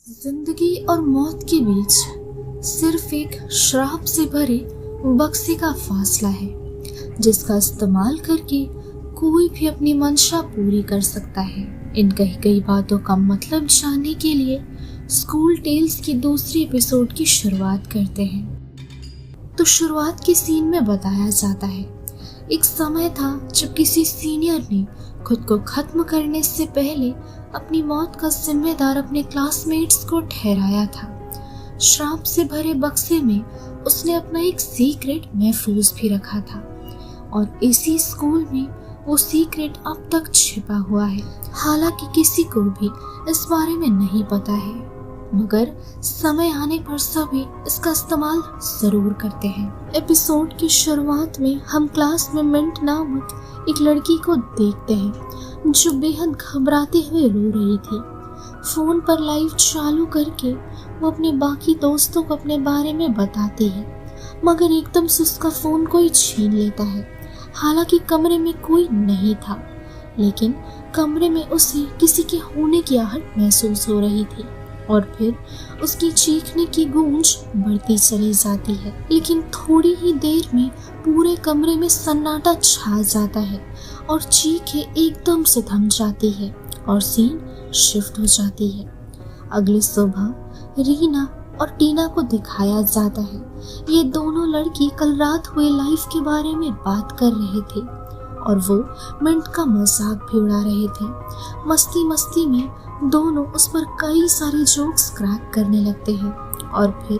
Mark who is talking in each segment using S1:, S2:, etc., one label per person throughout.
S1: जिंदगी और मौत के बीच सिर्फ एक शराब से भरे बक्से का फासला है, जिसका इस्तेमाल करके कोई भी अपनी मंशा पूरी कर सकता है। इन कही गई बातों का मतलब जानने के लिए स्कूल टेल्स की दूसरी एपिसोड की शुरुआत करते हैं। तो शुरुआत के सीन में बताया जाता है, एक समय था जब किसी सीनियर ने खुद को खत्म करने से पहले अपनी मौत का जिम्मेदार अपने क्लासमेट्स को ठहराया था। शराब से भरे बक्से में उसने अपना एक सीक्रेट महफूज भी रखा था और इसी स्कूल में वो सीक्रेट अब तक छिपा हुआ है। हालांकि किसी को भी इस बारे में नहीं पता है, मगर समय आने पर सभी इसका इस्तेमाल जरूर करते हैं। एपिसोड की शुरुआत में हम क्लास में मिंट नामक एक लड़की को देखते हैं जो बेहद घबराते हुए रो रही थी। फोन पर लाइव चालू करके वो अपने बाकी दोस्तों को अपने बारे में बताती है, मगर एकदम से उसका फोन कोई छीन लेता है। हालांकि कमरे में कोई नहीं था, लेकिन कमरे में उसे किसी के होने की आहट महसूस हो रही थी और फिर उसकी चीखने की गूंज बढ़ती चली जाती है। लेकिन थोड़ी ही देर में पूरे कमरे में सन्नाटा छा जाता है और चीखें एकदम से थम जाती है और सीन शिफ्ट हो जाती है। अगली सुबह रीना और टीना को दिखाया जाता है। ये दोनों लड़की कल रात हुए लाइफ के बारे में बात कर रहे थे और वो मिंट का मजाक भी उड़ा रहे थे। मस्ती मस्ती में दोनों उस पर कई सारे जोक्स क्रैक करने लगते हैं और फिर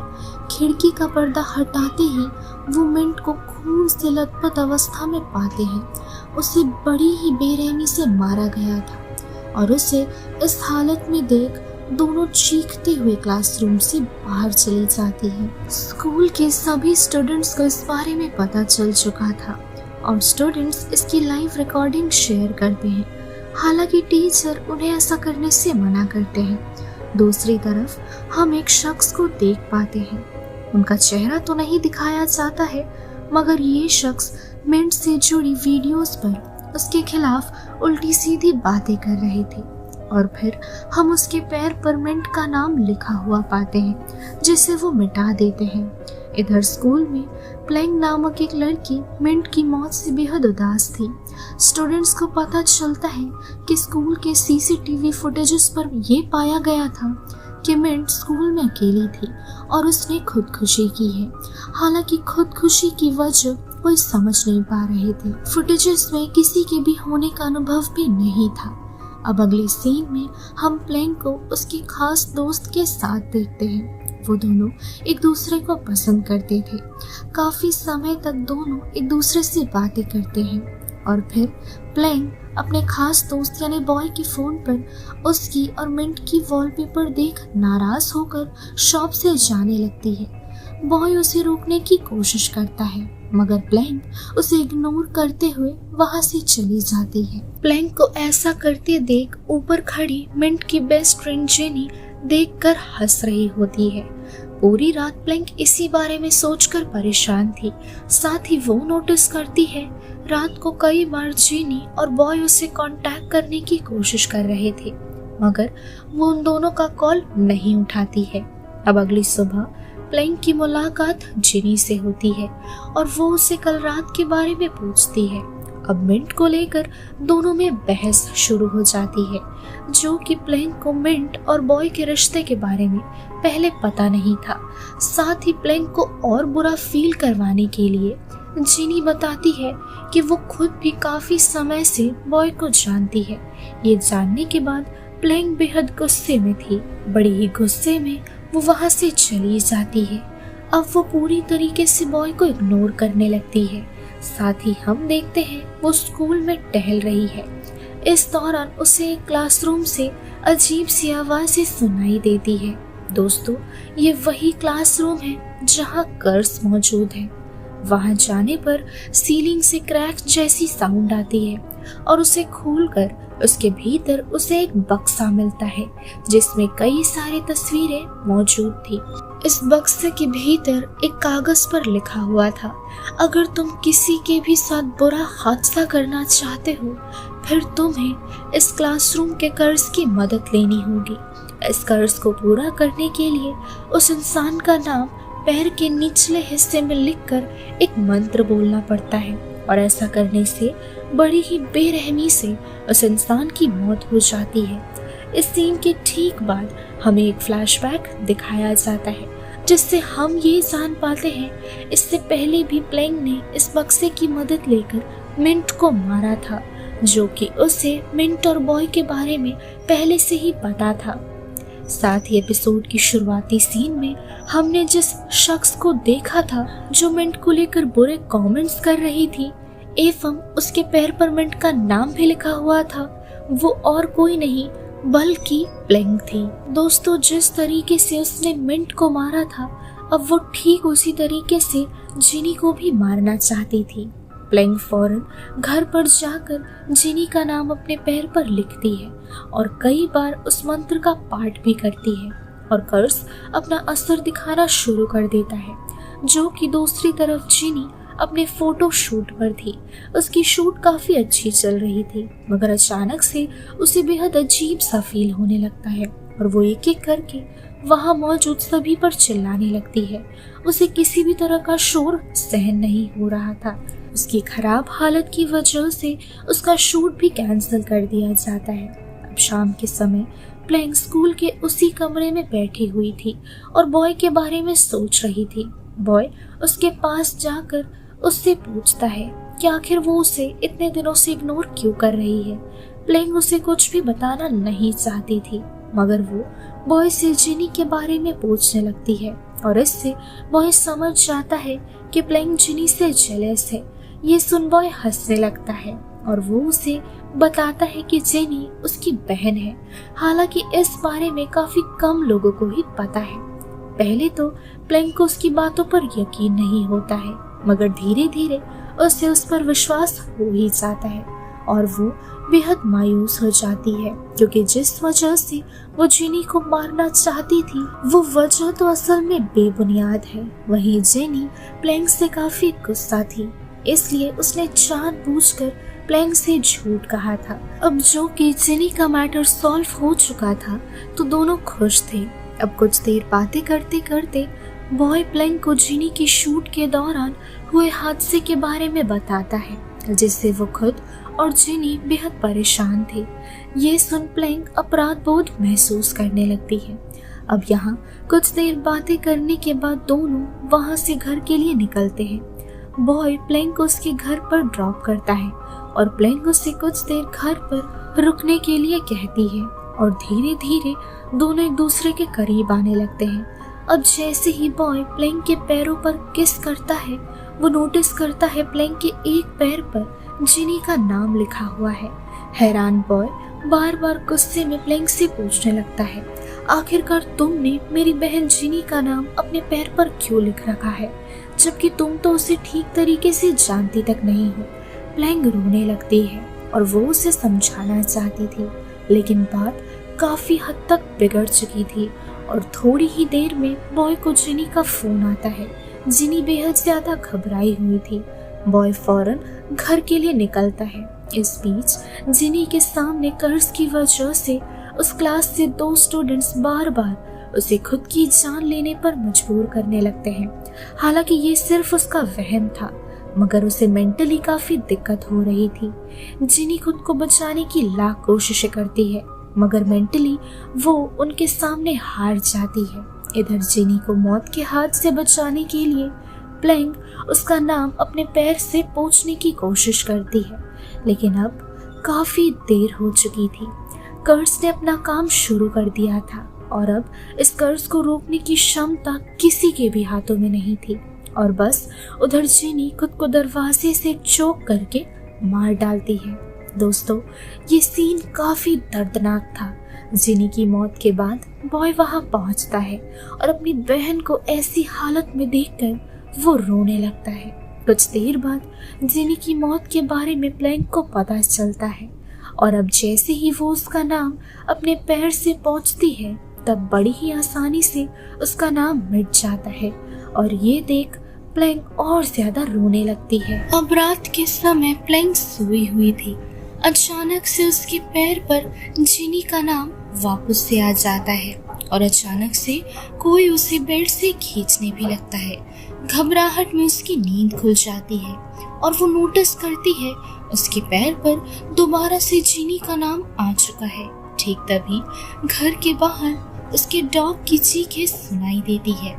S1: खिड़की का पर्दा हटाते ही वो मिंट को खून से लथपथ अवस्था में पाते हैं। उसे बड़ी ही बेरहमी से मारा गया था और उसे इस हालत में देख दोनों चीखते हुए क्लासरूम से बाहर चली जाती है। स्कूल के सभी स्टूडेंट्स को इस बारे में पता चल चुका था और स्टूडेंट्स इसकी लाइव रिकॉर्डिंग शेयर करते हैं। हालांकि टीचर उन्हें ऐसा करने से मना करते हैं। दूसरी तरफ हम एक शख्स को देख पाते हैं। उनका चेहरा तो नहीं दिखाया जाता है, मगर ये शख्स मिंट से जुड़ी वीडियोस पर उसके खिलाफ उल्टी सीधी बातें कर रहे थे और फिर हम उसके पैर पर मिंट का नाम लिखा हुआ पाते हैं, जिसे वो मिटा देते हैं। इधर स्कूल में प्लैंक नामक एक लड़की मिंट की मौत से बेहद उदास थी। स्टूडेंट्स को पता चलता है कि स्कूल के सीसीटीवी फुटेजेस पर यह पाया गया था कि मिंट स्कूल में अकेली थी और उसने खुदकुशी की है। हालांकि खुदकुशी की वजह कोई समझ नहीं पा रहे थे। फुटेजेस में किसी के भी होने का अनुभव भी नहीं था। अब अगले सीन में हम प्लैंक को उसके खास दोस्त के साथ देखते हैं। वो दोनों एक दूसरे को पसंद करते थे। काफी समय तक दोनों एक दूसरे से बातें करते हैं और फिर प्लैंक अपने खास दोस्त यानी बॉय के फोन पर उसकी और मिंट की वॉलपेपर देख नाराज होकर शॉप से जाने लगती है। बॉय उसे रोकने की कोशिश करता है, मगर प्लैंक उसे इग्नोर करते हुए वहां से चली जाती है। प्लैंक को ऐसा करते देख ऊपर खड़ी मिंट की बेस्ट फ्रेंड जेनी देखकर हंस रही होती है। पूरी रात प्लैंक इसी बारे में सोचकर परेशान थी। साथ ही वो नोटिस करती है रात को कई बार जेनी और बॉय उसे कांटेक्ट करने की कोशिश कर रहे थे, मगर वो उन दोनों का कॉल नहीं उठाती है। अब अगली सुबह प्लैंक की मुलाकात जेनी से होती है और वो उसे कल रात के बारे में पूछती है। अब मिंट को लेकर दोनों में बहस शुरू हो जाती है, जो कि प्लैंक को मिंट और बॉय के रिश्ते के बारे में पहले पता नहीं था। साथ ही प्लैंक को और बुरा फील करवाने के लिए जेनी बताती है कि वो खुद भी काफी समय से बॉय को जानती है। ये जानने के बाद प्लैंक बेहद गुस्से में थी। बड़े ही गुस्से में वो वहां से चली जाती है। अब वो पूरी तरीके से बॉय को इग्नोर करने लगती है। साथ ही हम देखते हैं वो स्कूल में टहल रही है। इस दौरान उसे एक क्लासरूम से अजीब सी आवाजें सुनाई देती है। दोस्तों, ये वही क्लासरूम है जहां कर्स मौजूद है। वहां जाने पर सीलिंग से क्रैक जैसी साउंड आती है और उसे खोलकर उसके भीतर उसे एक बक्सा मिलता है जिसमें कई सारी तस्वीरें मौजूद थी। इस बक्से के भीतर एक कागज पर लिखा हुआ था, अगर तुम किसी के भी साथ बुरा हादसा करना चाहते हो फिर तुम्हें इस क्लासरूम के कर्ज की मदद लेनी होगी। इस कर्ज को पूरा करने के लिए उस इंसान का नाम पैर के निचले हिस्से में लिखकर एक मंत्र बोलना पड़ता है और ऐसा करने से बड़ी ही बेरहमी से उस इंसान की मौत हो जाती है। इस सीन के ठीक बाद हमें एक फ्लैशबैक दिखाया जाता है जिससे हम ये जान पाते हैं इससे पहले भी प्लैंक ने इस बक्से की मदद लेकर मिंट को मारा था, जो कि उसे मिंट और बॉय के बारे में पहले से ही पता था। साथ ही एपिसोड की शुरुआती सीन में हमने जिस शख्स को देखा था जो मिंट को लेकर बुरे कमेंट्स कर रही थी एवं उसके पैर पर मिंट का नाम भी लिखा हुआ था, वो और कोई नहीं बल्कि प्लैंक थी। दोस्तों, जिस तरीके से उसने मिंट को मारा था अब वो ठीक उसी तरीके से जिनी को भी मारना चाहती थी। प्लैंक फौरन घर पर जाकर जिनी का नाम अपने पैर पर लिखती है और कई बार उस मंत्र का पाठ भी करती है और कर्स अपना असर दिखाना शुरू कर देता है, जो कि दूसरी तरफ जिनी अपने फोटो शूट पर थी। उसकी शूट काफी अच्छी चल रही थी मगर अचानक से उसे बेहद अजीब सा फील होने लगता है और वो एक एक करके वहां मौजूद सभी पर चिल्लाने लगती है। उसे किसी भी तरह का शोर सहन नहीं हो रहा था। उसकी खराब हालत की वजह से उसका शूट भी कैंसिल कर दिया जाता है। अब शाम के समय प्लैंक स्कूल के उसी कमरे में बैठी हुई थी और बॉय के बारे में सोच रही थी। बॉय उसके पास जाकर उससे पूछता है कि आखिर वो उसे इतने दिनों से इग्नोर क्यों कर रही है। प्लैंक उसे कुछ भी बताना नहीं चाहती थी मगर वो बॉय से जिनी के बारे में पूछने लगती है और इससे बॉय समझ जाता है कि प्लैंक जिनी से जेलस है। ये सुन बॉय हंसने लगता है और वो उसे बताता है कि जेनी उसकी बहन है। हालांकि इस बारे में काफी कम लोगों को ही पता है। पहले तो प्लैंक को उसकी बातों पर यकीन नहीं होता है मगर धीरे धीरे उसे उस पर विश्वास हो ही जाता है और वो बेहद मायूस हो जाती है क्योंकि जिस वजह से वो जेनी को मारना चाहती थी वो वजह तो असल में बेबुनियाद है। वहीं जेनी प्लैंक से काफी गुस्सा थी, इसलिए उसने जानबूझकर प्लैंक से झूठ कहा था। अब जो कि जेनी का मैटर सॉल्व हो चुका था तो दोनों खुश थे। अब कुछ देर बातें करते करते बॉय प्लैंक को जिनी की शूट के दौरान हुए हादसे के बारे में बताता है जिससे वो खुद और जिनी बेहद परेशान थे। ये सुन प्लैंक अपराध बोध महसूस करने लगती है। अब यहाँ कुछ देर बातें करने के बाद दोनों वहाँ से घर के लिए निकलते हैं। बॉय प्लैंक को उसके घर पर ड्रॉप करता है और प्लैंक उससे कुछ देर घर पर रुकने के लिए कहती है और धीरे धीरे दोनों एक दूसरे के करीब आने लगते हैं। अब जैसे ही बॉय प्लैंक के पैरों पर किस करता है वो नोटिस करता है प्लैंक के एक पैर पर जिनी का नाम लिखा हुआ है। हैरान बॉय बार बार गुस्से में प्लैंक से पूछने लगता है, आखिरकार तुमने मेरी बहन जिनी का नाम अपने पैर पर क्यों लिख रखा है जबकि तुम तो उसे ठीक तरीके से जानती तक नहीं हो। प्लैंक रोने लगती है और वो उसे समझाना चाहती थी लेकिन बात काफी हद तक बिगड़ चुकी थी और थोड़ी ही देर में बॉय को जिनी का फोन आता है। जिनी बेहद ज्यादा घबराई हुई थी। बॉय फौरन घर के लिए निकलता है। इस बीच जिनी के सामने कर्ज की वजह से उस क्लास से 2 स्टूडेंट्स बार बार उसे खुद की जान लेने पर मजबूर करने लगते हैं। हालांकि ये सिर्फ उसका वहम था मगर उसे मेंटली काफी दिक्कत हो रही थी। जिनी खुद को बचाने की लाख कोशिशें करती है मगर मेंटली वो उनके सामने हार जाती है। इधर जिनी को मौत के हाथ से बचाने के लिए प्लैंक उसका नाम अपने पैर से पोंछने की कोशिश करती है लेकिन अब काफी देर हो चुकी थी। कर्ज ने अपना काम शुरू कर दिया था और अब इस कर्ज को रोकने की क्षमता किसी के भी हाथों में नहीं थी और बस उधर जिनी खुद को दरवाजे से चोक करके मार डालती है। दोस्तों, ये सीन काफी दर्दनाक था। जिनी की मौत के बाद बॉय वहां पहुंचता है और अपनी बहन को ऐसी हालत में देखकर वो रोने लगता है। कुछ देर बाद जिनी की मौत के बारे में प्लैंक को पता चलता है और अब जैसे ही वो उसका नाम अपने पैर से पोंछती है तब बड़ी ही आसानी से उसका नाम मिट जाता है और ये देख प्लैंक और ज्यादा रोने लगती है। अब रात के समय प्लैंक सोई हुई थी। अचानक से उसके पैर पर जिनी का नाम वापस से आ जाता है और अचानक से कोई उसे बेड से खींचने भी लगता है। घबराहट में उसकी नींद खुल जाती है और वो नोटिस करती है उसके पैर पर दोबारा से जिनी का नाम आ चुका है। ठीक तभी घर के बाहर उसके डॉग की चीखें सुनाई देती है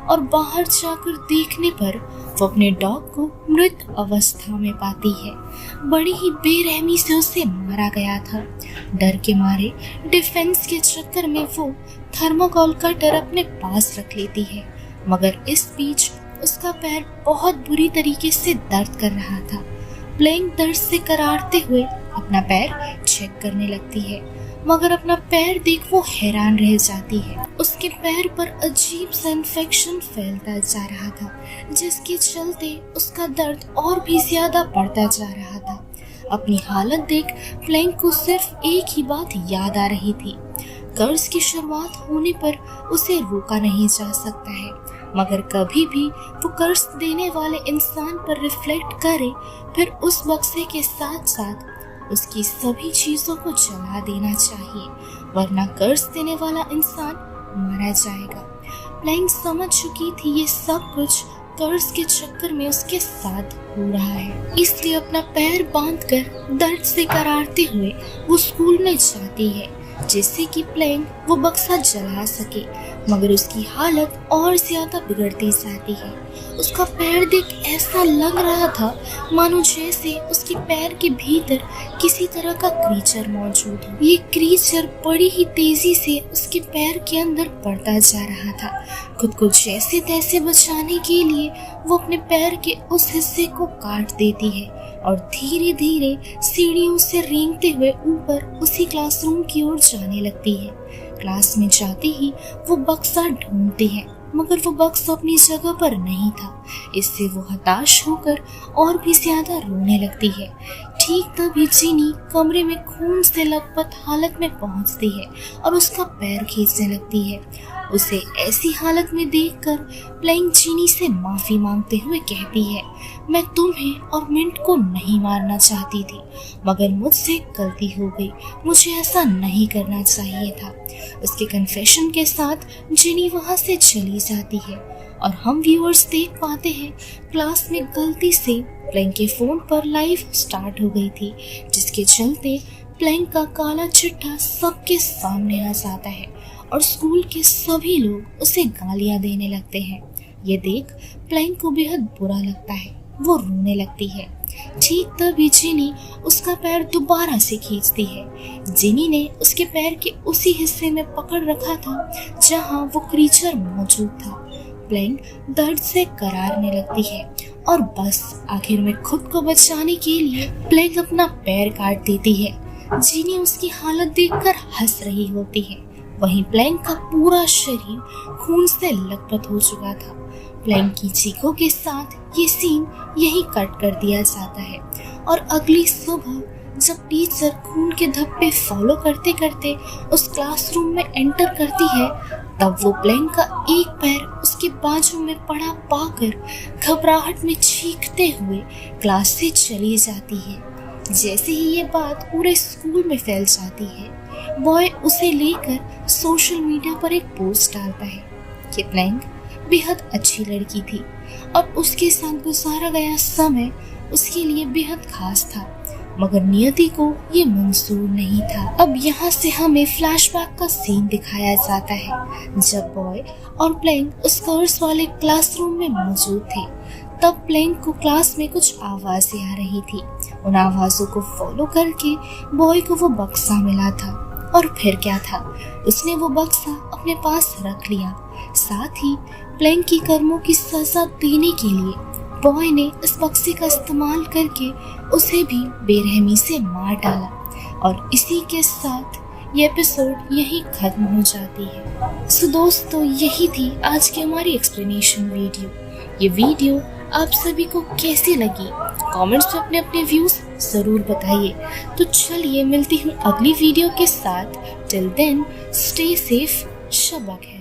S1: और बाहर जाकर देखने पर वो अपने डॉग को मृत अवस्था में पाती है। बड़ी ही बेरहमी से उसे मारा गया था। डर के मारे डिफेंस के चक्कर में वो थर्मोकोल कटर अपने पास रख लेती है, मगर इस बीच उसका पैर बहुत बुरी तरीके से दर्द कर रहा था। प्लेइंग दर्द से करारते हुए अपना पैर चेक करने लगती है, मगर अपना पैर देख वो हैरान रह जाती है। उसके पैर पर अजीब सा इन्फेक्शन फैलता जा रहा था, जिसके चलते उसका दर्द और भी ज्यादा बढ़ता जा रहा था। अपनी हालत देख प्लेइंग को सिर्फ एक ही बात याद आ रही थी, कर्ज की शुरुआत होने पर उसे रोका नहीं जा सकता है, मगर कभी भी वो कर्ज देने वाले इंसान पर रिफ्लेक्ट करे, फिर उस बक्से के साथ साथ उसकी सभी चीजों को जला देना चाहिए, वरना कर्ज देने वाला इंसान मारा जाएगा। प्लेइंग समझ चुकी थी ये सब कुछ कर्ज के चक्कर में उसके साथ हो रहा है, इसलिए अपना पैर बांधकर दर्द से करारते हुए वो स्कूल में जाती है, जिससे कि प्लेइंग वो बक्सा जला सके, मगर उसकी हालत और ज्यादा बिगड़ती जाती है। उसका पैर देख ऐसा लग रहा था मानो जैसे उसके पैर के भीतर किसी तरह का क्रीचर मौजूद है। ये क्रीचर बड़ी ही तेजी से उसके पैर के अंदर बढ़ता जा रहा था। खुद को जैसे तैसे बचाने के लिए वो अपने पैर के उस हिस्से को काट देती है और धीरे धीरे सीढ़ियों से रेंगते हुए ऊपर उसी क्लासरूम की ओर जाने लगती है। क्लास में जाते ही वो बक्सा ढूंढती है, मगर वो बक्सा अपनी जगह पर नहीं था। इससे वो हताश होकर और भी ज्यादा रोने लगती है। ठीक तभी जिनी कमरे में खून से लथपथ हालत में पहुंचती है और उसका पैर खींचने लगती है। उसे ऐसी हालत में देखकर प्लेइंग जिनी से माफी मांगते हुए कहती है, मैं तुम्हें और मिंट को नहीं मारना चाहती थी, मगर मुझसे गलती हो गई, मुझे ऐसा नहीं करना चाहिए था। उसके कन्फेशन के साथ जिनी वहां से चली जाती है और हम व्यूअर्स देख पाते हैं क्लास में गलती से प्लेइंग के फोन पर लाइव स्टार्ट हो गई थी, जिसके चलते प्लेइंग का काला चिट्ठा सबके सामने आ जाता है और स्कूल के सभी लोग उसे गालियां देने लगते हैं। ये देख प्लेइंग को बेहद बुरा लगता है, वो रोने लगती है। ठीक तभी जिनी उसका पैर दोबारा से खींचती है। जिनी ने उसके पैर के उसी हिस्से में पकड़ रखा था जहां वो क्रीचर मौजूद था। प्लेइंग दर्द से करारने लगती है और बस आखिर में खुद को बचाने के लिए प्लेइंग अपना पैर काट देती है। जिनी उसकी हालत देखकर हंस रही होती है। वहीं प्लेइंग का पूरा शरीर खून से लथपथ हो चुका था। प्लेइंग की चीखों के साथ ये सीन यही कट कर दिया जाता है और अगली सुबह जब टीचर खून के धब्बे फॉलो करते करते उस क्लासरूम में एंटर करती है, तब वो प्लेइंग का एक पैर उसके बाजू में पड़ा पाकर घबराहट में चीखते हुए क्लास से चली जाती है। जैसे ही ये बात पूरे स्कूल में फैल जाती है, बॉय उसे लेकर सोशल मीडिया पर एक पोस्ट डालता है कि प्लेइंग बेहद अच्छी लड़की थी और उसके साथ गुजारा गया समय उसके लिए बेहद खास था, मगर नियति को ये मंजूर नहीं था। अब यहाँ से हमें फ्लैशबैक का सीन दिखाया जाता है जब बॉय और प्लेइंग उस कर्स वाले क्लासरूम में मौजूद थे। तब प्लेइंग को क्लास में कुछ आवाजें आ रही थी। उन आवाजों को फॉलो करके बॉय को वो बक्सा मिला था और फिर क्या था, उसने वो बक्सा अपने पास रख लिया। साथ ही प्लेइंग की कर्मों की सजा देने के लिए बॉय ने इस बक्से का इस्तेमाल करके उसे भी बेरहमी से मार डाला और इसी के साथ ये एपिसोड यही खत्म हो जाती है। सो दोस्तों, यही थी आज की हमारी एक्सप्लेनेशन वीडियो। ये वीडियो आप सभी को कैसी लगी कमेंट्स में अपने अपने व्यूज जरूर बताइए। तो चलिए मिलती हूँ अगली वीडियो के साथ। टिल देन स्टे सेफ, शब ख़ैर।